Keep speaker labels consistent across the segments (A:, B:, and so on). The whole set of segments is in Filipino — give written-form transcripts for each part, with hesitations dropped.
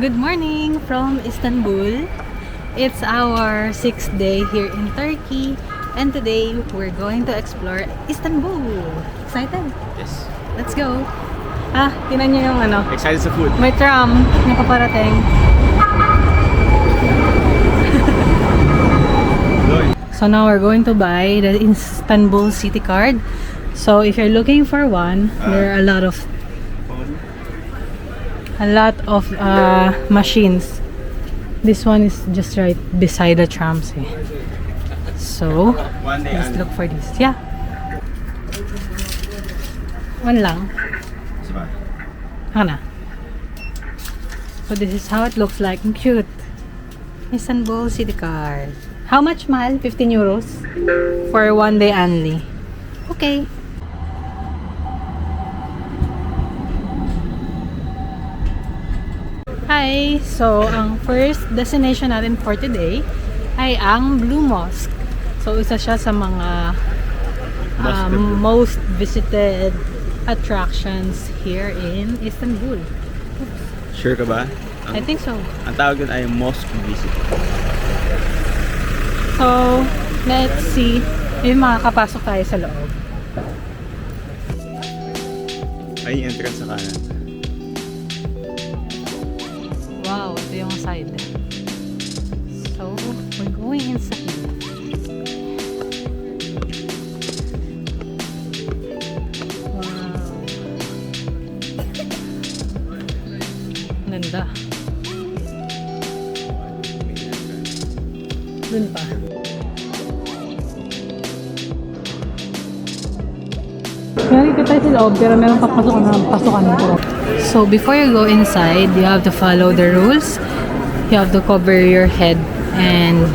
A: Good morning from Istanbul. It's our 6th day here in Turkey and today we're going to explore Istanbul. Excited?
B: Yes.
A: Let's go! Tinan nyo yung
B: Excited sa food.
A: may tram na paparating. So now we're going to buy the Istanbul City Card. So if you're looking for one, there are a lot of machines. This one is just right beside the trams. So let's look for this. Yeah. One lang. Hana. So this is how it looks like. Cute. Istanbul City Card. How much, mahal? 15 euros? For one day only. Okay. Hi! So, ang first destination natin for today ay ang Blue Mosque. So, isa siya sa mga most visited attractions here in Istanbul.
B: Sure ka ba?
A: I think so.
B: Ang tawag dun ay mosque visit.
A: So, let's see if makakapasok tayo sa loob.
B: Ay, entrance sa kanan.
A: Wow, ito yung side. So, we're going inside. Wow. Ganda. Dun pa. Narito tayo sa loob pero meron pasukan po. So before you go inside, you have to follow the rules. You have to cover your head and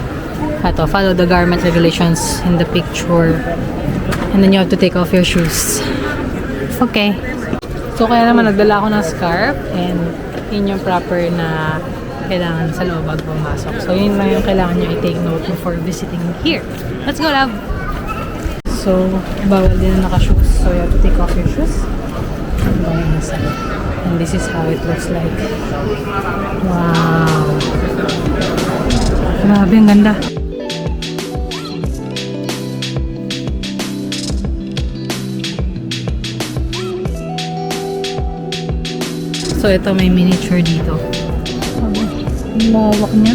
A: follow the garment regulations in the picture. And then you have to take off your shoes. Okay. So kaya naman nagdala ako ng scarf and yun yung proper na kailangan sa loob bago pumasok. So yun lang yung kailangan nyo i-take note before visiting here. Let's go, love! So, bawal din na naka-shoes. So you have to take off your shoes. And this is how it looks like. Wow! Grabe, ang ganda. So ito may miniature dito. Ang lawak niya.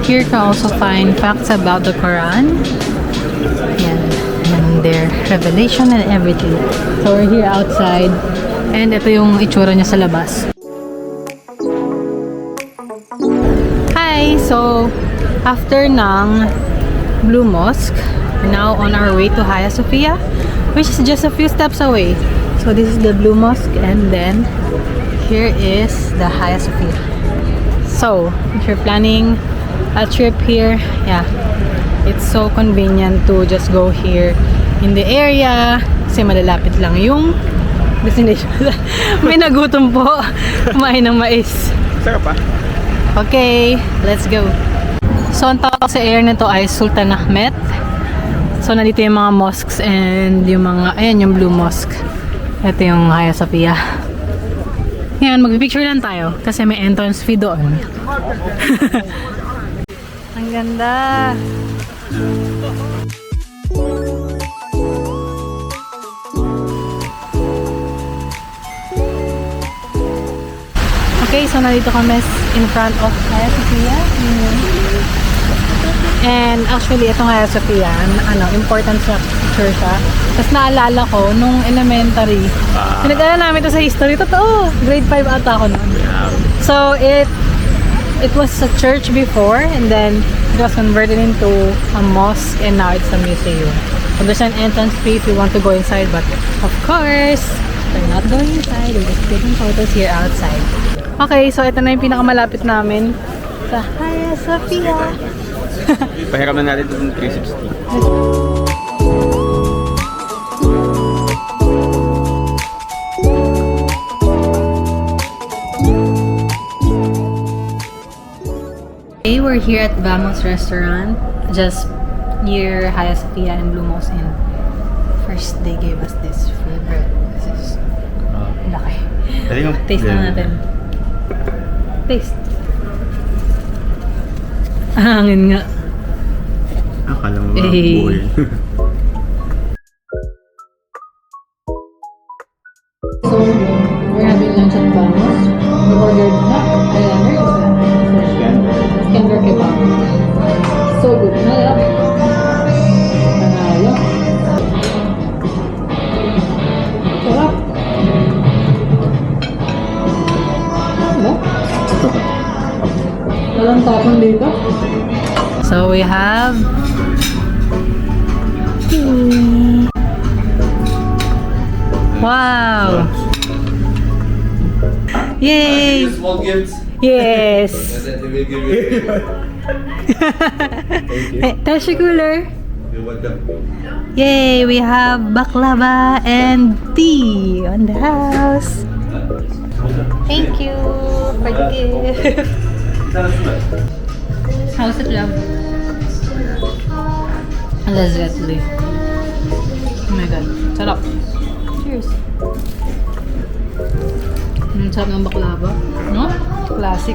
A: Here you can also find facts about the Quran. Yan. And their revelation and everything. So we're here outside. And ito yung itsura niya sa labas. Hi! So, after ng Blue Mosque, we're now on our way to Hagia Sophia, which is just a few steps away. So this is the Blue Mosque and then here is the Hagia Sophia. So, if you're planning a trip here, yeah, it's so convenient to just go here in the area kasi malalapit lang yung destination. May nagutom po. Kumain ng mais.
B: Sarap pa.
A: Okay, let's go. So, ang tawag sa area nito ay Sultan Ahmet. So, nandito yung mga mosques and yung mga, ayan yung Blue Mosque. Ito yung Hagia Sophia. Ngayon, mag-picture lang tayo kasi may entrance fee doon. Ang ganda! Okay, so nandito kami in front of Hagia Sophia. And actually, itong Hagia Sophia, important structure siya. Tapos naalala ko, nung elementary, pinag-aral namin ito sa history. Totoo, grade 5 ata ako noon. So, it was a church before and then it was converted into a mosque and now it's a museum. So there's an entrance fee if you want to go inside, but of course, we're not going inside. We're just taking photos here outside. Okay, so ito na yung pinakamalapit namin sa Hagia Sophia.
B: Pahiram na natin itong 360.
A: Okay, we're here at Vamos Restaurant, just near Hagia Sophia and Lumos Inn. First, they gave us this free bread. This is laki. Taste na natin. Taste. Hangin nga.
B: Akala mo ba
A: Eh.
B: buhay?
A: So, we're having lunch at Vamos. We ordered Iskandar kebab. So good. Malap. Panalo. Sarap. Ano? Walang tapon dito. So we have wow. Yay!
C: Small gifts.
A: Yes!
C: And then they will give you.
A: Teşekkürler.
C: You're welcome.
A: Yay! We have baklava and tea on the house. Thank you for the gift. How's it, love? Lezzetli. Oh my god. Sarap. Cheers. Sarap ng baklava. No? Classic.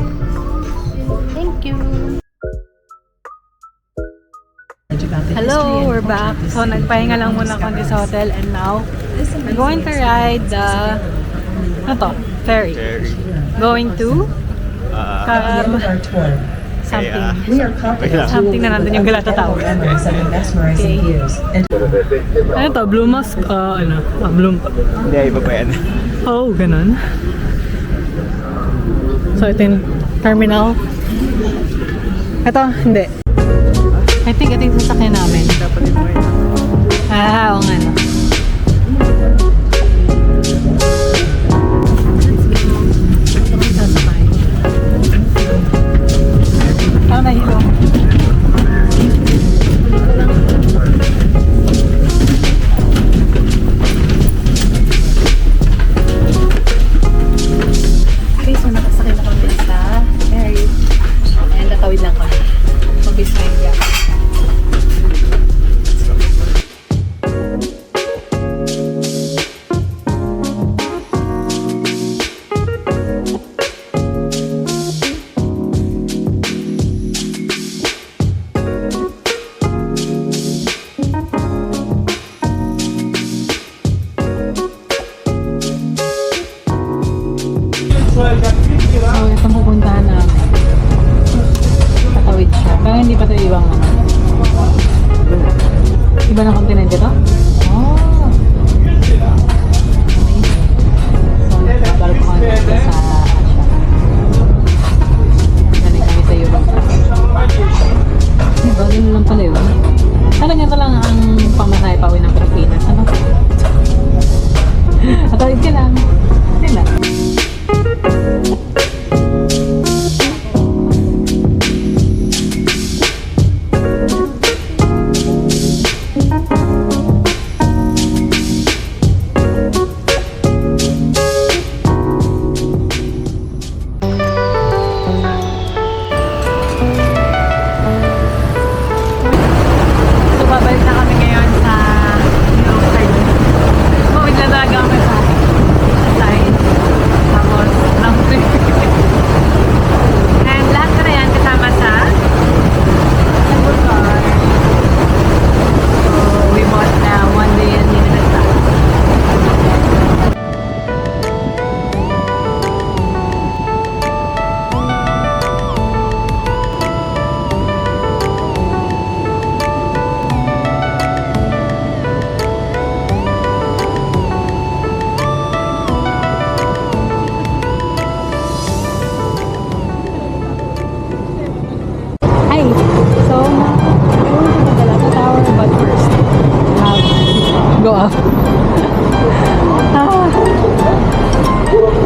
A: Thank you. Hello, we're back. So, nagpahinga lang muna kami sa hotel and now we're going to ride the ano to? Ferry.
B: Cherry.
A: Going to something.
D: We are confident
A: Something na nandun yung Galata Tower.
D: memories of the mesmerizing
A: Okay.
D: views. And
A: Ano to? Blue Mask? Bloom.
B: Hindi, iba pa yan.
A: Oh, ganun. So, ito yung terminal. Ito, hindi. I think ito yung sasakyan namin. Oo nga, no. Sasakay. Parang nahilo. Okay, so nakasakay na kami sa ferry. And natawid lang kami. Mag-Bisaya. So, itong pupuntahan namin. Tatawid siya. Pero hindi pa ito ibang ano. Iba na kontinente to? Oh! Amazing. So, babalik ko kami dito sa Asia. Galing kami sa Europe. Diba? Ganun lang pala yun. Sana ganito lang ang pamasahe pa uwi ng Pilipinas. Ano? Tatawid ka lang. Hindi lang. So, babalik na kami ngayon sa side. Mawid na talaga kami sa side. Tapos, and lahat ko na yan kasama sa Temple Car. So, we bought na 1 day and limited time. Hi! So, we're going to the Galata Tower, but first, go up.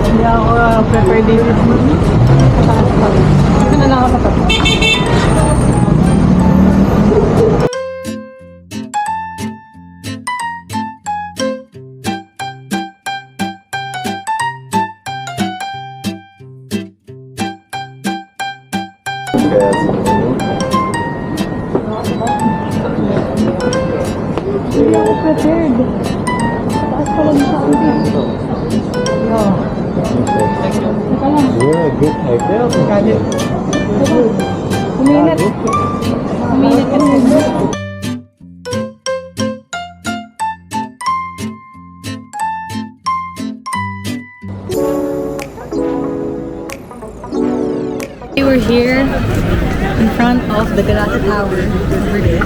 A: Hindi ako prepared dito. Taas pa. Dito na lang ako sa top.
B: Kaya siguro.
A: Hindi ako prepared. Taas pa lang siya. Yo. Teka lang.
B: Yeah, good idea.
A: Teka. Uminit. Uminit kasi. We were here in front of the Galata Tower over there.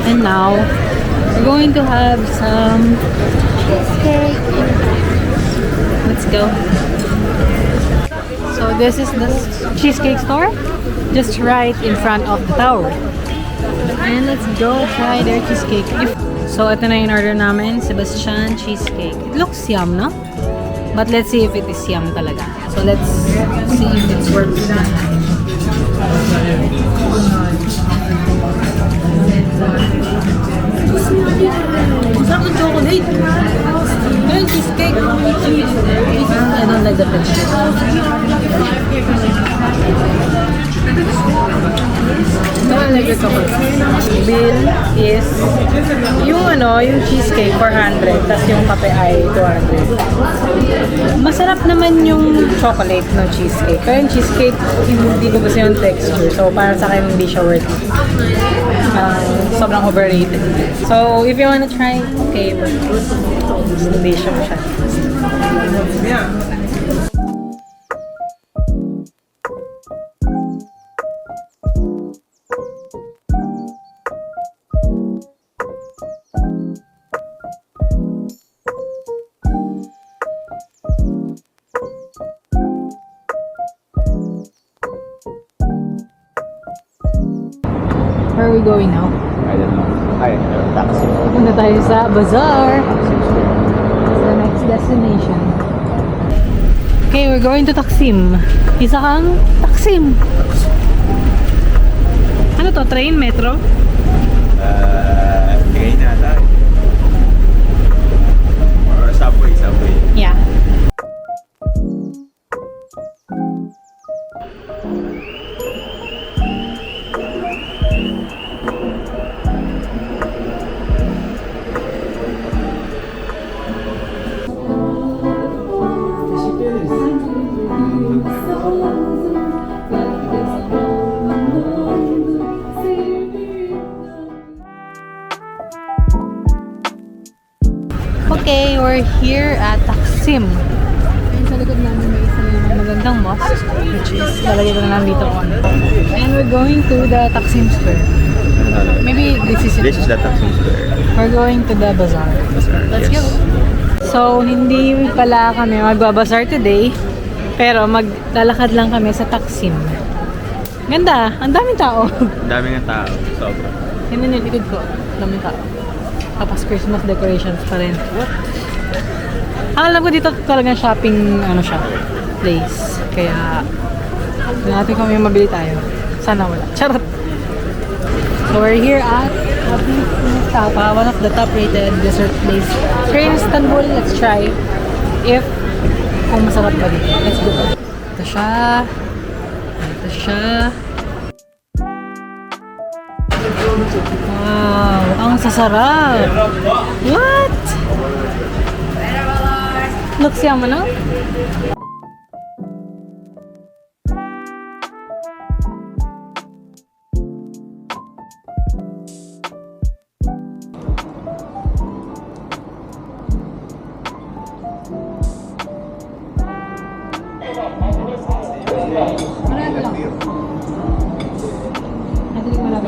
A: And now, we're going to have some cheesecake. Let's go. So this is the cheesecake store, just right in front of the tower. And let's go try their cheesecake. So ito na yung order namin, Sebastian cheesecake. It looks yum, no? But let's see if it is yum talaga. So let's see if it's worth it. Masarap ng chocolate. Ito yung cheesecake. I don't like the texture. No, I like the chocolate. Bill is yung cheesecake 400, tapos yung kape ay 200. Masarap naman yung chocolate no cheesecake. Pero yung cheesecake, hindi ko gusto yung texture. So, para sa akin, hindi siya worth it. Sobrang overrated. So, if you wanna try, okay. But hindi siya masyado. Where are we going now?
B: I don't know. Ay, taxi.
A: Punta tayo sa bazaar. It's the next destination. Okay, we're going to Taksim. Isa kang Taksim. Ano to? Train? Metro?
B: Train nata. Or subway.
A: Yeah. Okay, we're here at Taksim. Ayun sa likod namin may isang magandang mosque, which is lalagay ko na lang dito on. And we're going to the Taksim Square. Maybe this is it.
B: This is the taxi square.
A: We're going to the bazaar. Let's
B: Yes.
A: go. So, hindi pala kami magbabazar today, pero maglalakad lang kami sa Taksim. Ganda, ang daming tao.
B: Ang dami ng tao. Sobra.
A: Yan yung likod ko, ang daming tao. Tapos Christmas decorations pa rin. Alam ko dito talagang shopping place. Kaya natin kung may mabili tayo. Sana wala. Charot! So we're here at Abi Mustafa, one of the top rated dessert place here in Istanbul. Let's try if kung masarap ba dito. Let's go. Ito siya. Ito siya. Wow, ang sasarap. What? Looks yum, no? Marami lang. Nadilig mo lang.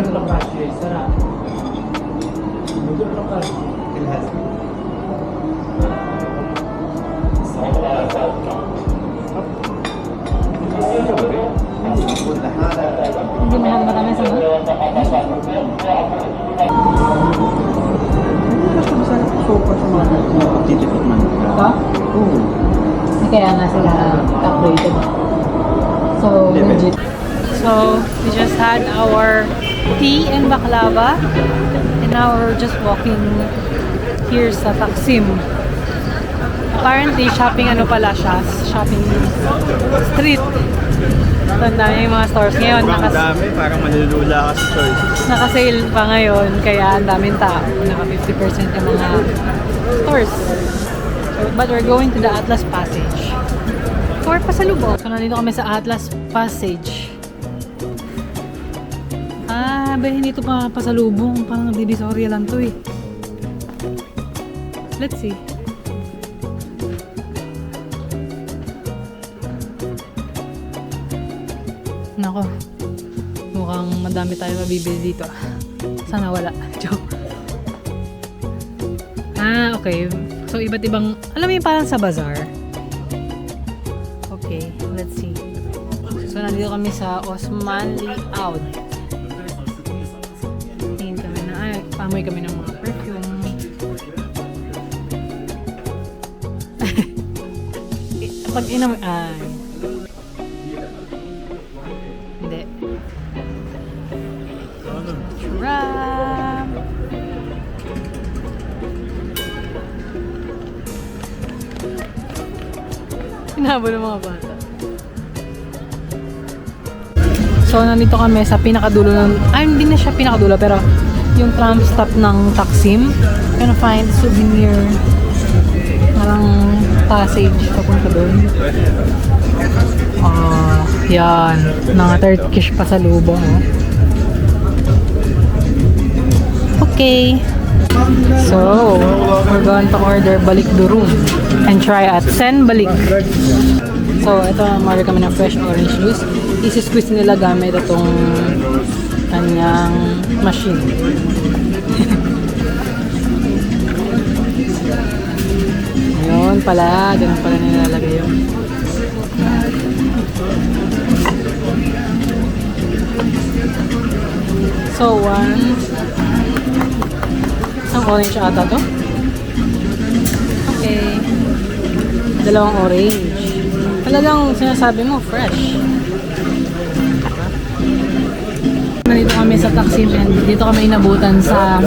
A: Hindi mahal marami sa mga.
B: Titipid man.
A: Ito? Kaya nga sila top rated. So, legit. So, we just had our tea and baklava. And now we're just walking here sa Taksim. Apparently, shopping ano pala siya, shopping street. So, ang dami yung mga stores ngayon.
B: Sobrang dami, parang malulula ka sa choices.
A: Naka-sale pa ngayon, kaya ang daming tao. Naka 50% yung mga stores. So, but we're going to the Atlas Passage. For pasalubong. So, nandito kami sa Atlas Passage. Ah, ba hindi ito pa pasalubong. Parang Divisoria lang to eh. Let's see. Nako. Mukhang madami tayo mabibili dito. Sana wala. Joke. Ah, okay. So, iba't ibang, alam mo yung parang sa bazaar. Okay, let's see. So, nandito kami sa Osmanli Oud. Tingin kami na, ay, pamoy kami ng mga perfume. Pag inamoy, ay. Hindi. Ram! Hinabol ng mga bata. So, nandito kami sa pinakadulo ng... Ay, hindi na siya pinakadulo, pero yung tram stop ng Taksim. Gonna find souvenir. Parang passage papunta doon. Yan. Mga Turkish pasalubong. Okay. So, we're going to order balik durum and try at Sen Balik. So, ito, order kami ng fresh orange juice. Isi-squeeze nila gamit itong kanyang machine. Ayun pala, ganun pala nilalagay yun. So, isang orange ata to. Okay. Dalawang orange. Talagang sinasabi mo, fresh. Nandito kami sa Taksim and dito kami inabutan sa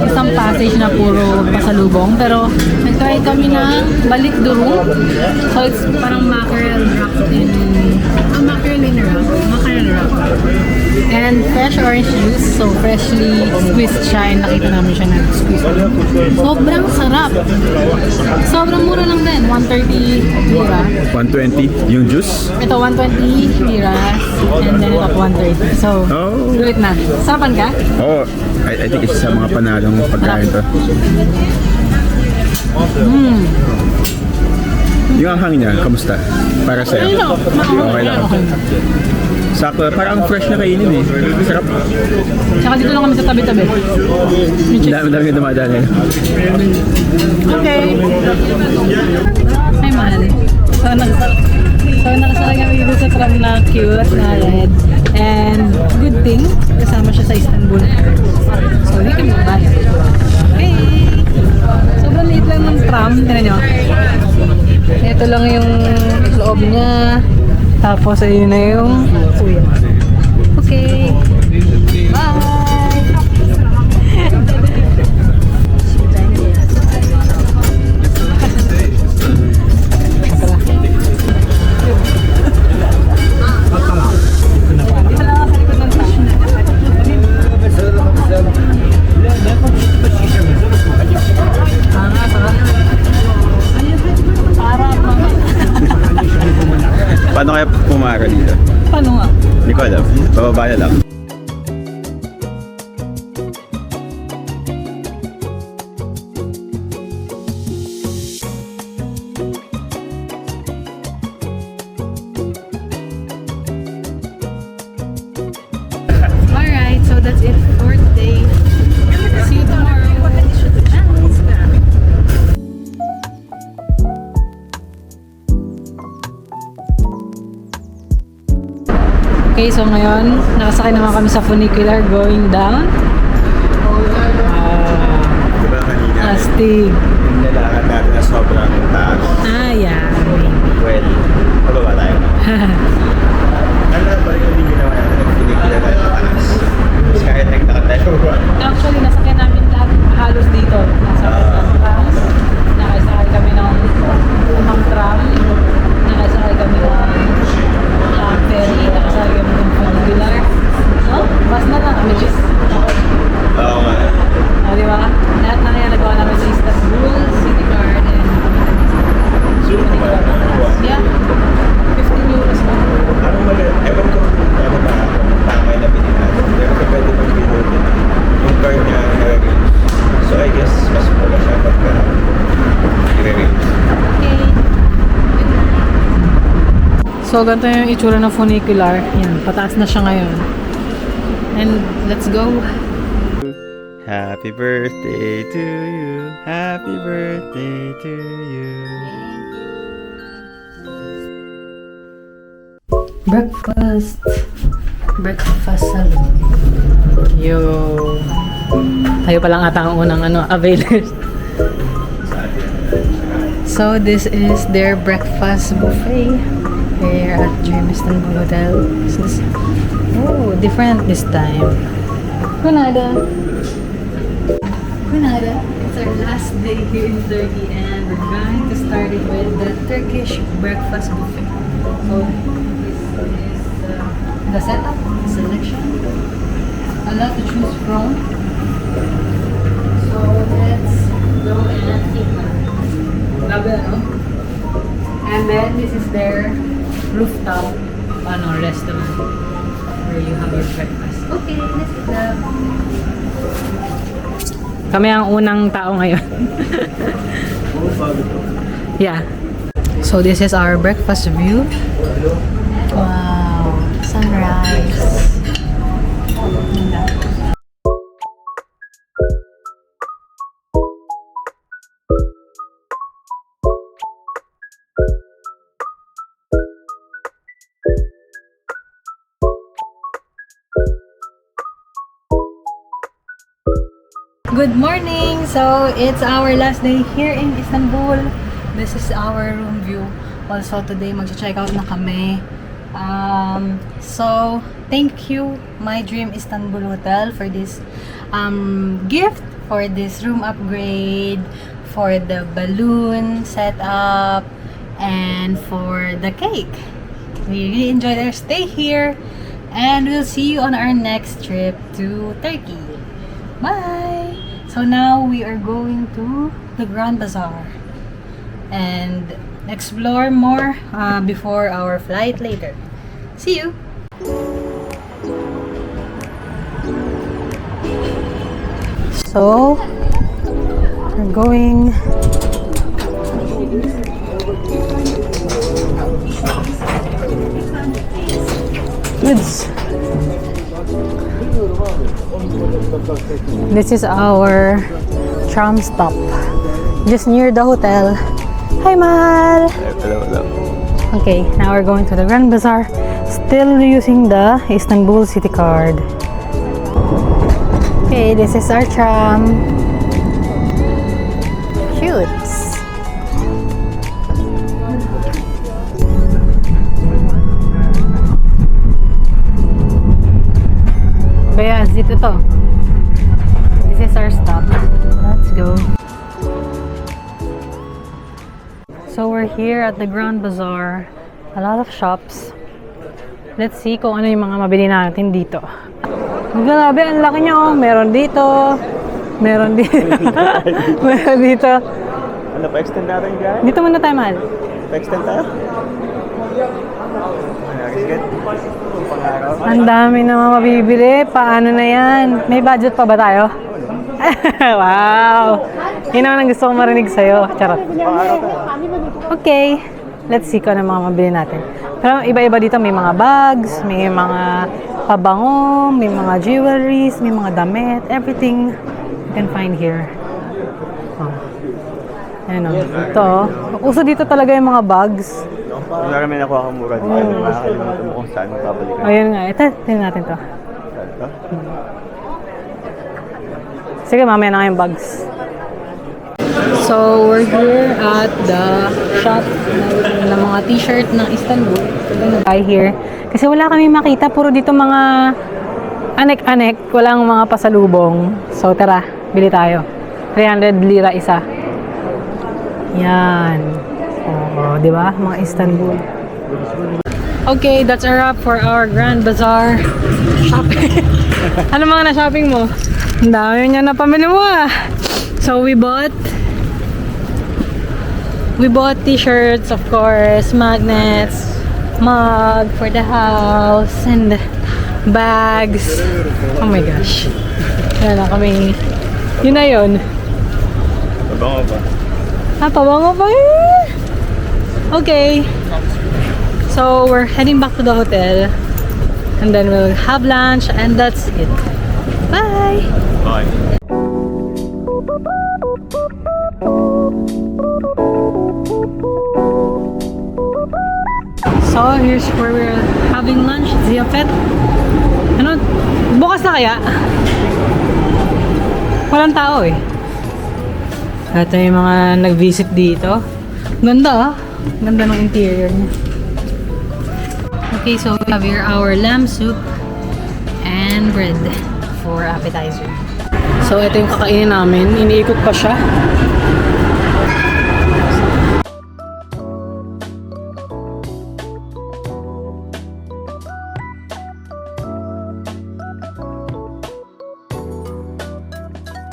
A: isang passage na puro pasalubong. Pero nag-try kami ng balik durum. So it's parang mackerel wrapped in... mackerel in a wrap. Mackerel wrap. And fresh orange juice. So freshly squeezed siya and nakita namin siya na-squeeze. Sobrang sarap. Sobrang mura lang din. 130 lira.
C: 120 yung juice?
A: Ito 120 liras and then ito 130. So, sulit na. Sarapan ka?
C: Oo. I think isa sa mga panalong pagkain to. Yung anghang niya, kamusta? Para sa'yo? Okay lang. Sakto, parang fresh na kainin eh. Sarap.
A: Tsaka dito lang kami sa tabi-tabi.
C: Dami ka dumadali.
A: Okay. Ay, mahal. So, nakasakay kami dito sa tram na cute na red. And good thing, kasama siya sa Istanbul. So, hindi kami magbayad. Okay. Sobrang liit lang ng tram. Tignan nyo. Ito lang yung loob niya. Tapos, ayun na yung kuya. Okay. Bye!
B: Paano kaya pumara dito?
A: Paano nga?
B: Hindi ko alam. Bababa na lang.
A: Alright, so that's it for today. See you tomorrow. Okay, so ngayon, nakasakay naman kami sa funicular going down.
B: Diba kanina?
A: Astig.
B: Yung nilakad natin na sobrang taas.
A: Ah, yeah.
B: Well, pababa tayo. Ba rin yung ginawa natin ng pinikila tayo taas? Mas kahit nagtakad tayo ba?
A: Actually, nasakyan namin lahat halos dito. Nasakay sa trams, nakasakay kami ng tram, nakasakay kami ng ferry, nakasakay kami ng funicular. No? Bas na lang kami, just.
B: Oo nga.
A: Di ba? Lahat na kaya nagawa namin sa Istanbul, City Card, and
B: Zoom ba?
A: yeah, 15 euros mo.
B: Anong ewan ko ano ba, tama na binigyan. Pero kung pwede pang binutin yung card niya nire-range. So I guess mas mura siya pagka nire-range.
A: Okay. So, ganito yung itsura ng funicular. Yan, pataas na siya ngayon. And let's go.
B: Happy birthday to you. Happy birthday to you.
A: Breakfast. Breakfast salon. Yo. Tayo pa lang ata ang unang availers. So, this is their breakfast buffet here at Dream Istanbul Hotel. This is, different this time. Kunada. It's our last day here in Turkey and we're going to start it with the Turkish breakfast buffet. So, this is the setup, selection. A lot to choose from. So, let's go and eat na. Grabe, no? And then, this is their rooftop restaurant where you have your breakfast. Okay, let's eat na. Kami ang unang tao ngayon. Yeah. So this is our breakfast view. Wow, sunrise. Good morning! So, it's our last day here in Istanbul. This is our room view. Also, today, mag-check out na kami. So, thank you, My Dream Istanbul Hotel, for this gift, for this room upgrade, for the balloon setup, and for the cake. We really enjoyed our stay here, and we'll see you on our next trip to Turkey. Bye! So now we are going to the Grand Bazaar and explore more before our flight later. See you! So, we're going goods. This is our tram stop, just near the hotel. Hi, Mal!
B: Hello.
A: Okay, now we're going to the Grand Bazaar, still using the Istanbul City Card. Okay, this is our tram. Cute! Bayas, dito to. This is our stop. Let's go. So we're here at the Grand Bazaar. A lot of shops. Let's see kung ano yung mga mabili natin dito. Grabe, ang laki niya oh. Meron dito. Meron dito. Meron dito.
B: Ano, pa-extend natin dyan?
A: Dito muna tayo, Mahal.
B: Pa-extend tayo?
A: Ang dami na mga mabibili. Paano na yan? May budget pa ba tayo? Wow! Yun naman ang gusto kong marinig sa'yo. Charot. Okay. Let's see kung ano mga mabili natin. Pero iba-iba dito. May mga bags, may mga pabango, may mga jewelries, may mga damit. Everything you can find here. Oh. Ayan o. Ito o. Uso dito talaga yung mga bags.
B: Wala kami nakuha kang mura dito. Makakalimutan mo kung saan magpapalikan.
A: Ayun nga. Ito, tingnan natin to.
B: Ito?
A: Sige, mamaya na kayong bags. So, we're here at the shop ng mga t-shirt ng Istanbul. We're gonna buy here. Kasi wala kami makita. Puro dito mga anek-anek. Walang mga pasalubong. So, tara. Bili tayo. 300 lira isa. Yan. Oo, di ba? Mga Istanbul. Okay, that's a wrap for our Grand Bazaar shopping. Ano mga na-shopping mo? Ang dami niya na pamili mo ah. So we bought t-shirts, of course, magnets, mug for the house, and bags. Oh my gosh. Wala na kami. Yun na yun.
C: Mabango pa.
A: Pabango pa yun. Okay. So we're heading back to the hotel. And then we'll have lunch and that's it. Bye!
C: Bye.
A: So here's where we're having lunch. Ziyafet. Ano? Bukas na kaya? Walang tao eh. Ito yung mga nag-visit dito. Ganda ah. Ganda ng interior niya. Okay, so we have here our lamb soup and bread for appetizer. So ito yung kakainin namin. Iniikot pa siya.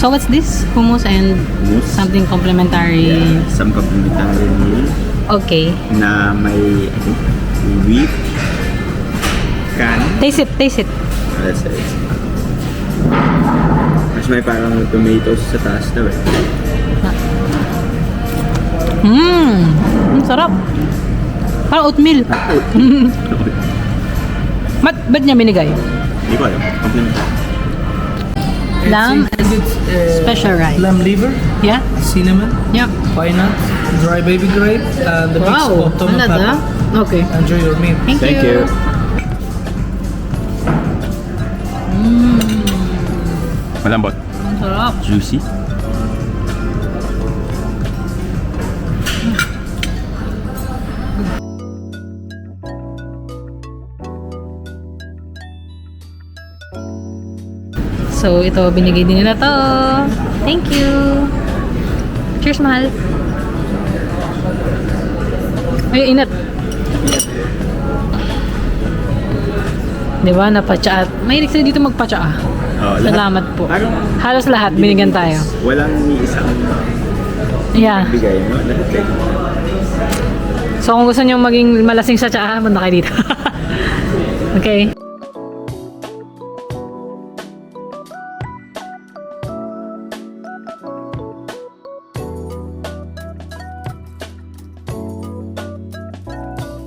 A: So what's this? Hummus and something complimentary.
C: Some complimentary meal
A: Okay.
C: na may, I think, wheat, can.
A: Taste it, taste it.
C: That's it. Mas may parang tomatoes sa taas daw eh.
A: Ang sarap. Parang oatmeal. Ba't niya binigay?
C: Hindi ko alam. Complimentary.
A: Lamb and special rice.
E: Lamb liver,
A: Yeah?
E: cinnamon,
A: Yeah.
E: pine nuts, dry baby grape, and the mix
A: Wow.
E: of tomato
A: Ano
E: pepper.
A: na? Okay.
E: Enjoy your meal.
A: Thank you.
C: Malambot.
A: Ang sarap.
C: Juicy.
A: So, ito, binigay din nila to. Thank you. Cheers, mahal. Ay, inat. Di ba, napatsa at mahilig sila dito magpatsa ah.
C: Oh,
A: Salamat po.
C: Parang
A: Halos lahat, binigyan tayo.
C: walang ni isang
A: Yeah.
C: bigay, no? Lahat kayo.
A: So, kung gusto nyo maging malasing sa tsaa, punta kayo dito. Okay.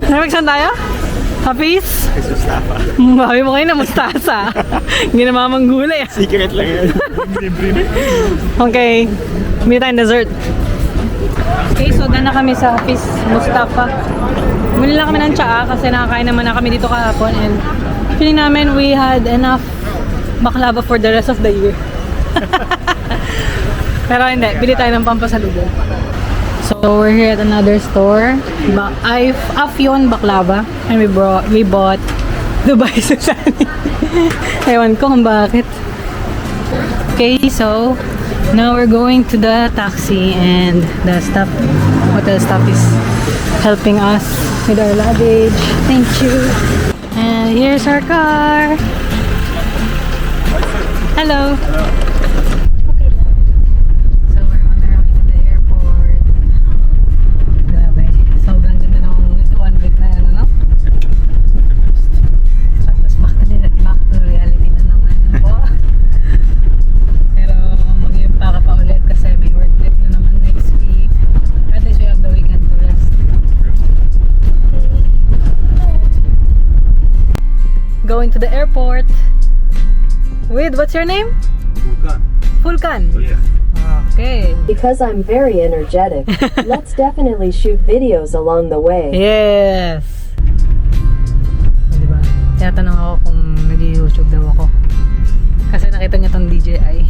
A: Nabagsan tayo? Hafiz?
C: Mustafa.
A: Bawi mo kayo na mustasa. Hindi na mamanggulay.
C: Secret lang yan.
A: Okay. Bili tayong dessert. Okay, so daan na kami sa Hafiz Mustafa. Bumili lang kami ng tsaa kasi nakakain naman na kami dito kahapon and feeling namin we had enough baklava for the rest of the year. Pero hindi, bili tayo ng pampasalubong. So we're here at another store, Afyon Baklava, and we bought Dubai Susani. Ewan ko kung bakit. Okay, so now we're going to the taxi and the hotel staff is helping us with our luggage. Thank you. And here's our car. Hello. So we're on our way to the airport. Grabe. Sobrang ganda ng 1 week na yun, ano? Tapos back to reality na naman po. Pero mag-iimpaka pa ulit kasi may work trip na naman next week. At least we have the weekend to rest. Going to the airport with, what's your name? Fulkan. Okay.
D: Because I'm very energetic, let's definitely shoot videos along the way.
A: Yes. Diba? Tinatanong ako kung nag-YouTube daw ako. Kasi nakita niya tong DJI.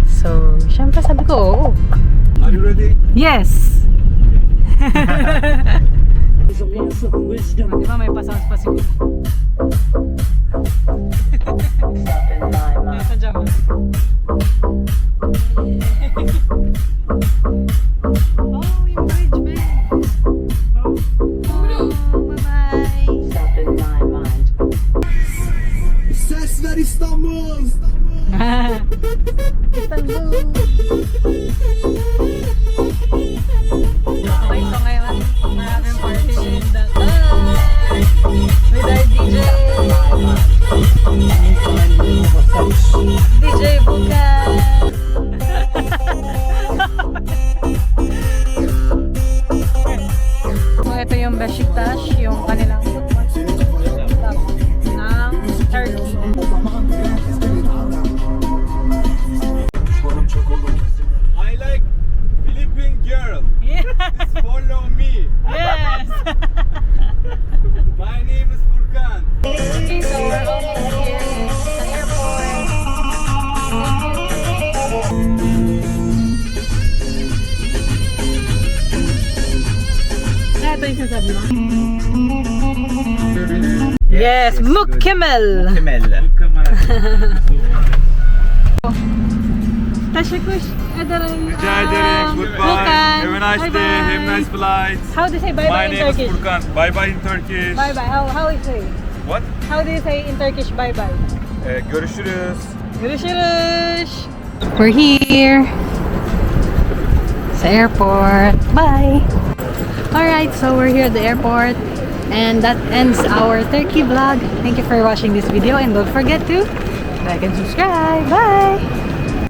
A: So, syempre sabi ko, oo.
C: Are you ready?
A: Yes! Diba may pa-sounds pa siguro? Sadya mo. Oh, İstanbul. Okay, so ngayon, maraming party in the with our DJ. DJ Bukan. So ito yung Besiktas, yung kanilang football club ng Turkey.
B: I like Philippine girl.
A: Yes!
B: Follow me.
A: Yes!
B: My name is Furkan.
A: Okay, so we're almost here sa airport. Ito yung sasabi mo? Yes, Mukemmel! Teşekkür ederim.
F: Rica ederim. Goodbye.
A: Furkan.
F: Have a nice
A: Bye
F: day.
A: bye.
F: Have a nice flight.
A: How do you say bye bye
F: My
A: in
F: name is
A: Turkish?
F: Furkan. Bye bye in Turkish.
A: Bye bye. How do you say?
F: What?
A: How do you say in Turkish bye bye?
F: Görüşürüz.
A: Görüşürüz. We're here sa airport. Bye. Alright, so we're here at the airport and that ends our Turkey vlog. Thank you for watching this video and don't forget to like and subscribe. Bye.